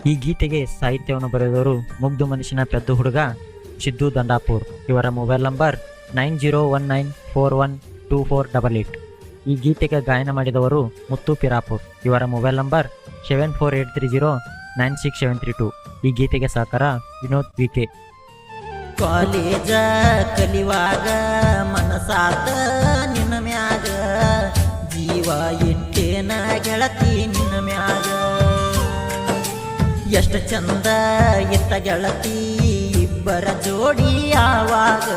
ಈ ಗೀತೆಗೆ ಸಾಹಿತ್ಯವನ್ನು ಬರೆದವರು ಮುಗ್ಧು ಮನುಷ್ಯನ ಪೆದ್ದು ಹುಡುಗ ಸಿದ್ದು ದಂಡಾಪುರ್. ಇವರ ಮೊಬೈಲ್ ನಂಬರ್ 9019412488. ಈ ಗೀತೆಗೆ ಗಾಯನ ಮಾಡಿದವರು ಮುತ್ತು ಪಿರಾಪುರ್. ಇವರ ಮೊಬೈಲ್ ನಂಬರ್ 7483096732. ಈ ಗೀತೆಗೆ ಸಹಕಾರ ವಿನೋದ್ ವಿಕೆ. ಕಾಲೇಜ ಕಲಿವಾಗ ಮನಸಾತ ನಿನ್ನ ಮ್ಯಾಗ, ಜೀವ ಇಟ್ಟೇನ ಗೆಳತಿ ನಿನ್ನ ಮ್ಯಾಗ. ಎಷ್ಟು ಚಂದ ಇತ್ತ ಗೆಳತಿ ಇಬ್ಬರ ಜೋಡಿ ಆವಾಗ,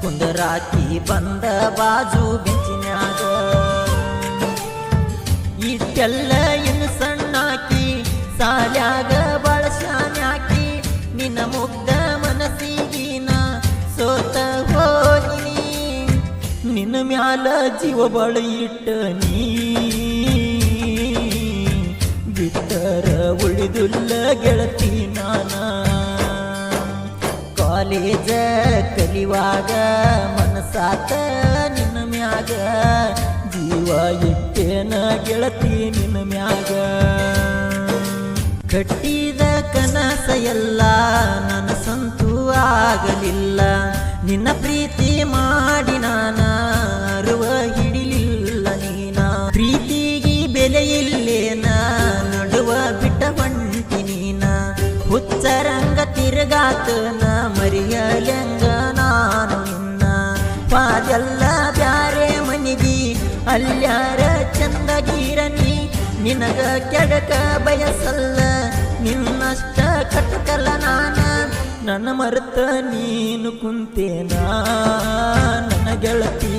ಕುಂದರಾಕಿ ಬಂದ ಬಾಜು ಬೆಂಚಿನ್ಯಾಗ. ಇಟ್ಟೆಲ್ಲ ಇನ್ನು ಸಣ್ಣಾಕಿ ಸಾಲ್ಯಾಗ ಬಳಸ್ಯಾನ್ಯಾಕಿ, ನಿನ್ನ ಮುಗ್ಧ ಮನಸ್ಸಿಗಿನ ಸೋತ ಹೋಗಿನಿ. ನಿನ್ನ ಮ್ಯಾಲ ಜೀವ ಬಳ ಇಟ್ಟ ನೀ, ಬಿಟ್ಟರ ಉಳಿದುಲ್ಲ ಗೆಳತಿ ನಾನ. ಕಾಲೇಜ ಕಲಿವಾಗ ಮನಸಾತ ನಿನ್ನ ಮ್ಯಾಗ, ಜೀವ ಇಟ್ಟೇನ ಗೆಳತಿ ನಿನ್ನ ಮ್ಯಾಗ. ಕಟ್ಟಿದ ಕನಸ ಎಲ್ಲ ನನಸಂತೂ ಆಗಲಿಲ್ಲ, ನಿನ್ನ ಪ್ರೀತಿ ಮಾಡಿ ನಾನ ಅರುವ ಹಿಡಿಲಿಲ್ಲ ನೀನ. ಪ್ರೀತಿಗೆ ಬೆಲೆ ಇಲ್ಲೇನ ನಡುವ ಬಿಟ್ಟ ಹೊಂಟಿ ನೀನ. ಹುಚ್ಚರಂಗ ತಿರುಗಾತನ ಮರಿಯಲೆಂಗ ನಾನು ನಿನ್ನ. ಪಾದೆಲ್ಲ ಬ್ಯಾರೆ ಮನಿಗಿ ಅಲ್ಯಾರ ಚಂದಗಿರನಿ, ನಿನಗ ಕೆಡಕ ಬಯಸಲ್ಲ ನಿನ್ನಷ್ಟ ಕಟ್ಟಕಲ್ಲ ನಾನ. ನನ್ನ ಮರೆತ ನೀನು ಕುಂತೇನ ನನ್ನ ಗೆಳತಿ,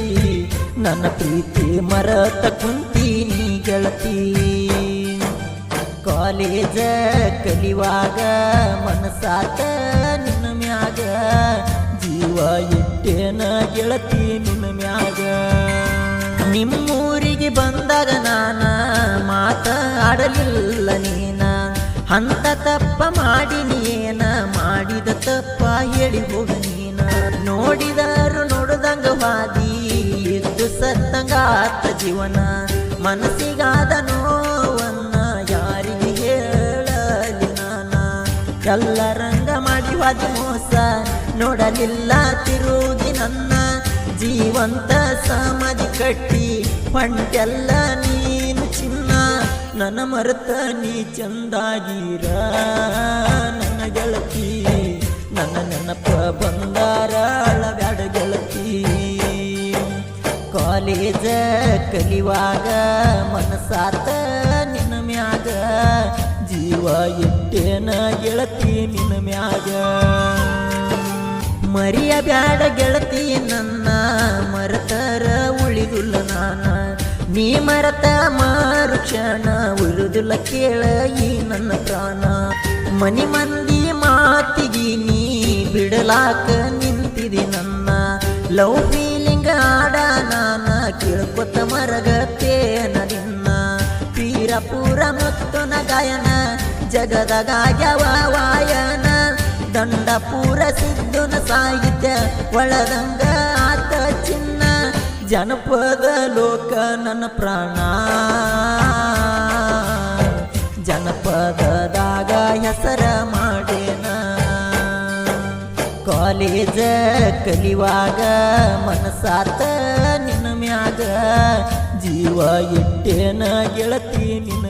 ನನ್ನ ಪ್ರೀತಿ ಮರೆತ ಕುಂತೀನಿ ಗೆಳತಿ. ಕಾಲೇಜ ಕಲಿವಾಗ ಮನಸಾತ ನಿನ್ನ ಮ್ಯಾಗ, ಜೀವ ಇಟ್ಟೇನ ಗೆಳತಿ ನಿನ್ನ ಮ್ಯಾಗ. ನಿಮ್ಮೂರಿಗೆ ಬಂದಾಗ ನಾನ ಮಾತಾಡಲಿಲ್ಲ ನೀನ, ಅಂತ ತಪ್ಪ ಮಾಡಿನೇನ ಮಾಡಿದ ತಪ್ಪ ಹೇಳಿ ಹೋಗ ನೀನ. ನೋಡಿದರು ನೋಡ್ದಂಗ ವಾದಿ ಇದ್ದು ಸತ್ತಂಗಾತ ಜೀವನ, ಮನಸ್ಸಿಗಾದ ನೋವನ್ನ ಯಾರಿಗೆ ಹೇಳಲಿ ನಾನ. ಎಲ್ಲರಂಗ ಮಾಡಿ ವಾದಿ ಮೋಸ ನೋಡಲಿಲ್ಲ ತಿರುಗಿ ನನ್ನ, ಜೀವಂತ ಸಮಾಧಿ ಕಟ್ಟಿ ಹೊಂಟೆಲ್ಲ ನೀನು ಚಿನ್ನ. ನನ್ನ ಮರೆತ ನೀ ಚಂದಾಗಿರ ನನ್ನ ಗೆಳತಿ, ನನ್ನ ನೆನಪ ಬಂದಾರ ಅಳಬ್ಯಾಡ ಗೆಳತಿ. ಕಾಲೇಜ ಕಲಿವಾಗ ಮನಸಾತ ನಿನ್ನ ಮ್ಯಾಗ, ಜೀವ ಇಟ್ಟೇನ ಗೆಳತಿ ನಿನ್ನ ಮ್ಯಾಗ. ಮರಿಯ ಬ್ಯಾಡ ಗೆಳತಿ ನನ್ನ ಮರೆತರ ಉಳಿದುಲ್ಲ ನಾನ. ನೀ ಮರೆತ ಮರುಕ್ಷಣ ಉಳಿದುಲ್ಲ ಕೇಳ ಈ ನನ್ನ ಪ್ರಾಣ. ಮನಿ ಮಂದಿ ಮಾತಿಗಿ ನೀ ಬಿಡಲಾಕ ನಿಂತಿದಿ ನನ್ನ. ಲವ್ ಫೀಲಿಂಗ್ ಆಡ ನಾನ ಕೇಳ್ಕೊತ ಮರಗತ್ತೇನ ನಿನ್ನ. ಪೀರಪುರ ಮುತ್ತುನ ಗಾಯನ ಜಗದಗಾಗ್ಯವ ವಾಯನ, ದಂಡಪುರ ಸಿದ್ದುನ ಸಾಹಿತ್ಯ ಒಳದಂಗ ಆತ ಚಿನ್ನ. ಜನಪದ ಲೋಕ ನನ್ನ ಪ್ರಾಣ, ಜನಪದದಾಗ ಹೆಸರ ಮಾಡೇನ. ಕಾಲೇಜ ಕಲಿವಾಗ ಮನಸಾತ ನಿನ್ನ ಮ್ಯಾಗ, ಜೀವ ಇಟ್ಟೇನ ಗೆಳತಿ ನಿನ್ನ